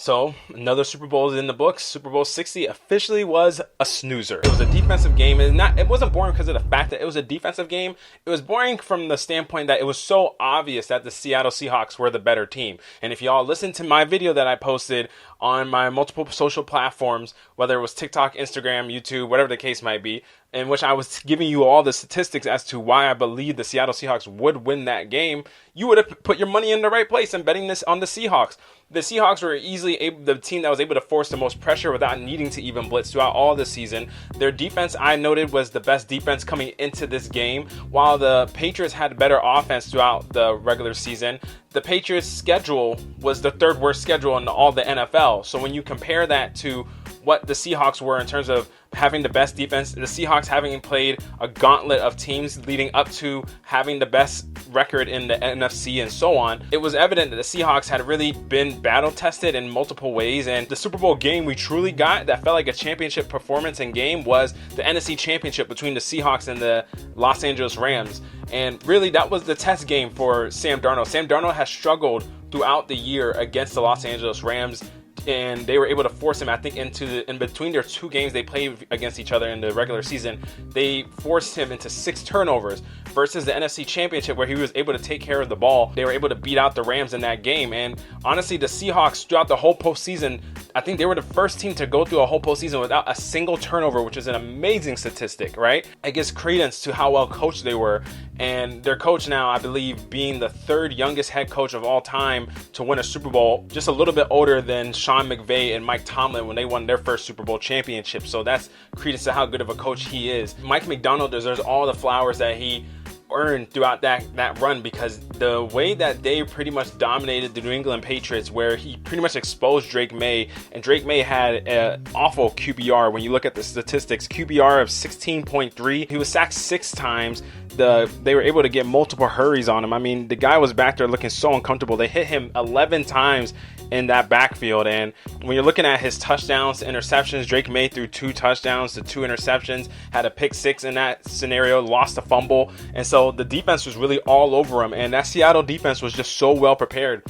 So another Super Bowl is in the books. Super Bowl 60 officially was a snoozer. It was a defensive game, and it wasn't boring because of the fact that it was a defensive game. It was boring from the standpoint that it was so obvious that the Seattle Seahawks were the better team. And if y'all listen to my video that I posted on my multiple social platforms, whether it was TikTok, Instagram, YouTube, whatever the case might be, in which I was giving you all the statistics as to why I believe the Seattle Seahawks would win that game, you would have put your money in the right place and betting this on the Seahawks. The Seahawks were easily the team that was able to force the most pressure without needing to even blitz throughout all the season. Their defense, I noted, was the best defense coming into this game, while the Patriots had better offense throughout the regular season. The Patriots' schedule was the third worst schedule in all the NFL. So when you compare that to what the Seahawks were in terms of having the best defense, the Seahawks having played a gauntlet of teams leading up to having the best record in the NFC and so on, it was evident that the Seahawks had really been battle tested in multiple ways. And the Super Bowl game we truly got that felt like a championship performance and game was the NFC Championship between the Seahawks and the Los Angeles Rams. And really, that was the test game for Sam Darnold. Sam Darnold has struggled throughout the year against the Los Angeles Rams, and they were able to force him, I think, in between their two games they played against each other in the regular season, they forced him into 6 turnovers versus the NFC Championship where he was able to take care of the ball. They were able to beat out the Rams in that game. And honestly, the Seahawks throughout the whole postseason, I think they were the first team to go through a whole postseason without a single turnover, which is an amazing statistic, right? It gives credence to how well coached they were. And their coach now, I believe, being the 3rd youngest head coach of all time to win a Super Bowl, just a little bit older than Sean McVay and Mike Tomlin when they won their first Super Bowl championship. So that's credence to how good of a coach he is. Mike Macdonald deserves all the flowers that he earned throughout that run, because the way that they pretty much dominated the New England Patriots, where he pretty much exposed Drake May, and Drake May had an awful QBR. When you look at the statistics, QBR of 16.3, he was sacked 6 times. They were able to get multiple hurries on him. I mean, the guy was back there looking so uncomfortable. They hit him 11 times in that backfield. And when you're looking at his touchdowns to interceptions, Drake May threw 2 touchdowns to 2 interceptions, had a pick 6 in that scenario, lost a fumble. And so the defense was really all over him. And that Seattle defense was just so well prepared.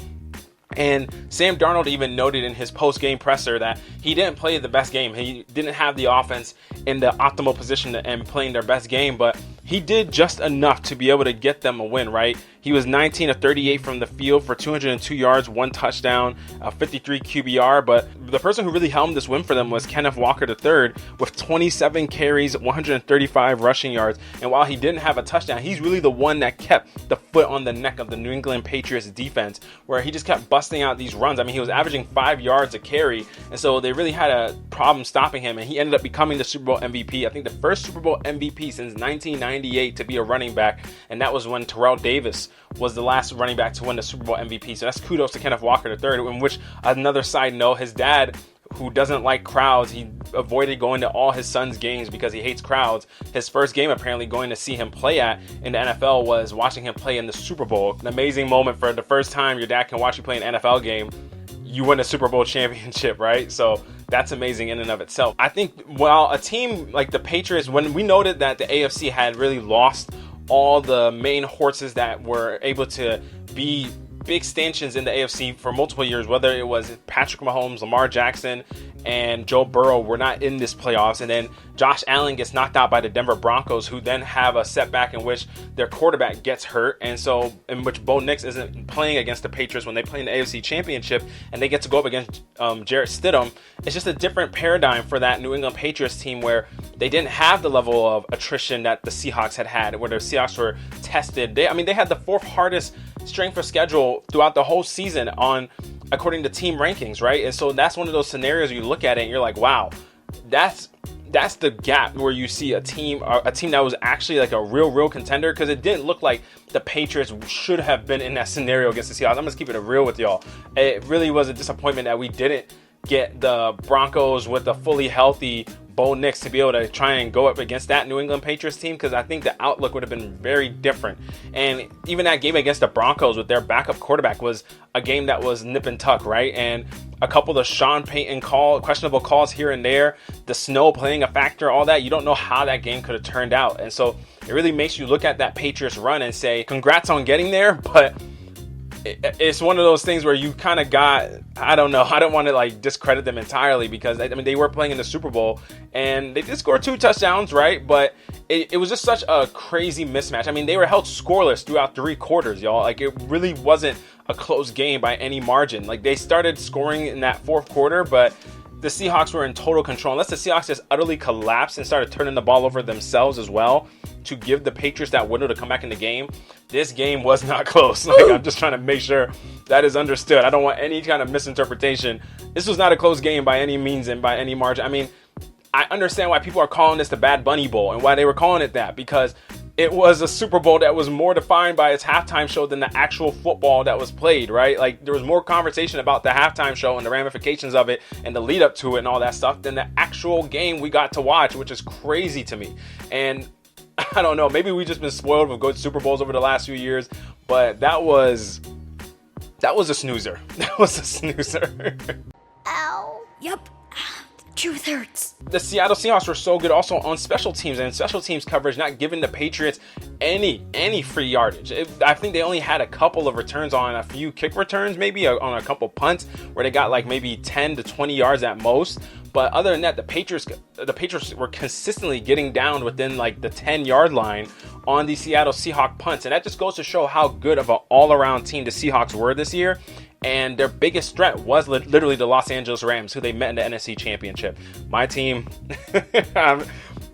And Sam Darnold even noted in his post-game presser that he didn't play the best game. He didn't have the offense in the optimal position and playing their best game, but he did just enough to be able to get them a win, right? He was 19 of 38 from the field for 202 yards, 1 touchdown, 53 QBR. But the person who really helmed this win for them was Kenneth Walker III with 27 carries, 135 rushing yards. And while he didn't have a touchdown, he's really the one that kept the foot on the neck of the New England Patriots defense, where he just kept busting out these runs. I mean, he was averaging 5 yards a carry. And so they really had a problem stopping him. And he ended up becoming the Super Bowl MVP. I think the first Super Bowl MVP since 1998 to be a running back. And that was when Terrell Davis was the last running back to win the Super Bowl MVP. So that's kudos to Kenneth Walker III, in which, another side note, his dad, who doesn't like crowds, he avoided going to all his son's games because he hates crowds. His first game apparently going to see him play at in the NFL was watching him play in the Super Bowl. An amazing moment for the first time your dad can watch you play an NFL game. You win a Super Bowl championship, right? So that's amazing in and of itself. I think while a team like the Patriots, when we noted that the AFC had really lost all the main horses that were able to be big stanchions in the AFC for multiple years, whether it was Patrick Mahomes, Lamar Jackson, and Joe Burrow, were not in this playoffs. And then Josh Allen gets knocked out by the Denver Broncos, who then have a setback in which their quarterback gets hurt. And so, in which Bo Nix isn't playing against the Patriots when they play in the AFC Championship, and they get to go up against Jarrett Stidham. It's just a different paradigm for that New England Patriots team, where they didn't have the level of attrition that the Seahawks had, where the Seahawks were tested. They had the 4th hardest strength of schedule throughout the whole season according to team rankings, right? And so that's one of those scenarios you look at it and you're like, wow, that's the gap where you see a team that was actually like a real contender, because it didn't look like the Patriots should have been in that scenario against the Seahawks. I'm just keeping it real with y'all. It really was a disappointment that we didn't get the Broncos with a fully healthy Bo Nix to be able to try and go up against that New England Patriots team, because I think the outlook would have been very different. And even that game against the Broncos with their backup quarterback was a game that was nip and tuck, right? And a couple of Sean Payton questionable calls here and there, the snow playing a factor, all that, you don't know how that game could have turned out. And so it really makes you look at that Patriots run and say, congrats on getting there, but it's one of those things where you kind of got, I don't know, I don't want to like discredit them entirely, because I mean they were playing in the Super Bowl and they did score 2 touchdowns, right? But it was just such a crazy mismatch. I mean, they were held scoreless throughout 3 quarters, y'all. Like, it really wasn't a close game by any margin. Like, they started scoring in that 4th quarter, but the Seahawks were in total control. Unless the Seahawks just utterly collapsed and started turning the ball over themselves as well to give the Patriots that window to come back in the game, this game was not close. Like, I'm just trying to make sure that is understood. I don't want any kind of misinterpretation. This was not a close game by any means and by any margin. I mean, I understand why people are calling this the Bad Bunny Bowl and why they were calling it that, because it was a Super Bowl that was more defined by its halftime show than the actual football that was played, right? Like, there was more conversation about the halftime show and the ramifications of it and the lead up to it and all that stuff than the actual game we got to watch, which is crazy to me. And I don't know, maybe we've just been spoiled with good Super Bowls over the last few years, but that was a snoozer. That was a snoozer. Ow. Yep. Truth hurts. The Seattle Seahawks were so good also on special teams and special teams coverage, not giving the Patriots any free yardage. I think they only had a couple of returns on a few kick returns, maybe on a couple punts where they got like maybe 10 to 20 yards at most. But other than that, the Patriots were consistently getting down within like the 10-yard line on the Seattle Seahawks punts. And that just goes to show how good of an all-around team the Seahawks were this year. And their biggest threat was literally the Los Angeles Rams, who they met in the NFC Championship. My team,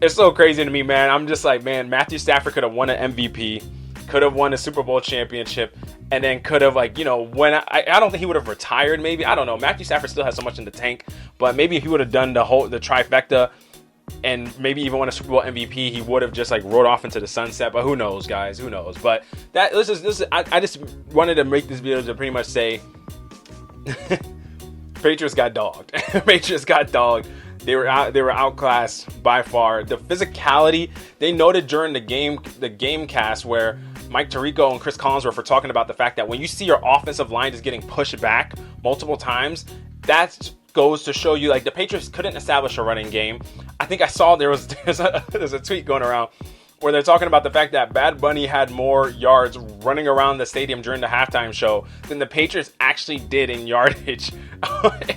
it's so crazy to me, man. I'm just like, man, Matthew Stafford could have won an MVP, could have won a Super Bowl championship, and then could have, like, you know, when I don't think he would have retired, maybe. I don't know. Matthew Stafford still has so much in the tank, but maybe if he would have done the trifecta and maybe even won a Super Bowl MVP, he would have just like rode off into the sunset. But who knows, guys? Who knows? But I just wanted to make this video to pretty much say Patriots got dogged. Patriots got dogged. They were outclassed by far. The physicality, they noted during the game cast where Mike Tirico and Chris Collinsworth were talking about the fact that when you see your offensive line just getting pushed back multiple times, that goes to show you like the Patriots couldn't establish a running game. I think I saw there's a tweet going around where they're talking about the fact that Bad Bunny had more yards running around the stadium during the halftime show than the Patriots actually did in yardage,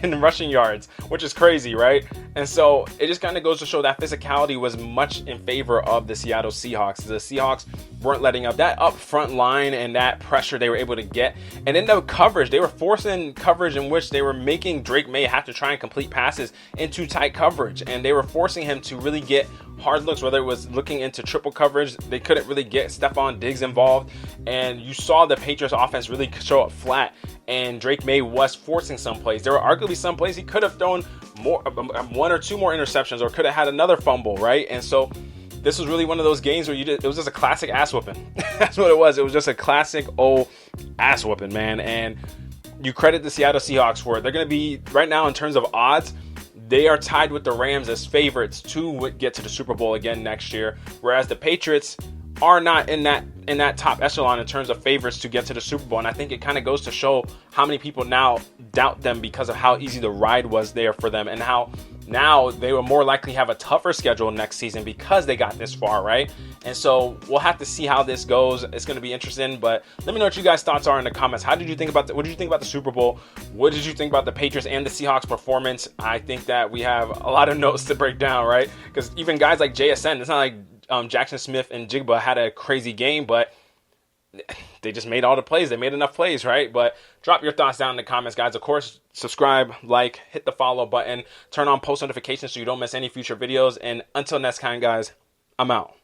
in rushing yards, which is crazy, right? And so it just kind of goes to show that physicality was much in favor of the Seattle Seahawks. The Seahawks weren't letting up that up front line and that pressure they were able to get. And in the coverage, they were forcing coverage in which they were making Drake May have to try and complete passes into tight coverage. And they were forcing him to really get hard looks, whether it was looking into triple coverage. They couldn't really get Stephon Diggs involved. And you saw the Patriots offense really show up flat. And Drake May was forcing some plays. There were arguably some plays he could have thrown more, 1 or 2 more interceptions, or could have had another fumble, right? And so this was really one of those games where it was just a classic ass whooping. That's what it was. It was just a classic old ass whooping, man. And you credit the Seattle Seahawks for it. They're going to be, right now in terms of odds, they are tied with the Rams as favorites to get to the Super Bowl again next year, whereas the Patriots are not in that top echelon in terms of favorites to get to the Super Bowl. And I think it kind of goes to show how many people now doubt them because of how easy the ride was there for them, and how now they will more likely have a tougher schedule next season because they got this far, right? And so we'll have to see how this goes. It's going to be interesting, but let me know what you guys' thoughts are in the comments. What did you think about the Super Bowl? What did you think about the Patriots and the Seahawks performance? I think that we have a lot of notes to break down, right? Because even guys like JSN, it's not like Jackson Smith-Njigba had a crazy game, but they just made all the plays. They made enough plays, right? But drop your thoughts down in the comments, guys. Of course, subscribe, like, hit the follow button, turn on post notifications so you don't miss any future videos. And until next time, guys, I'm out.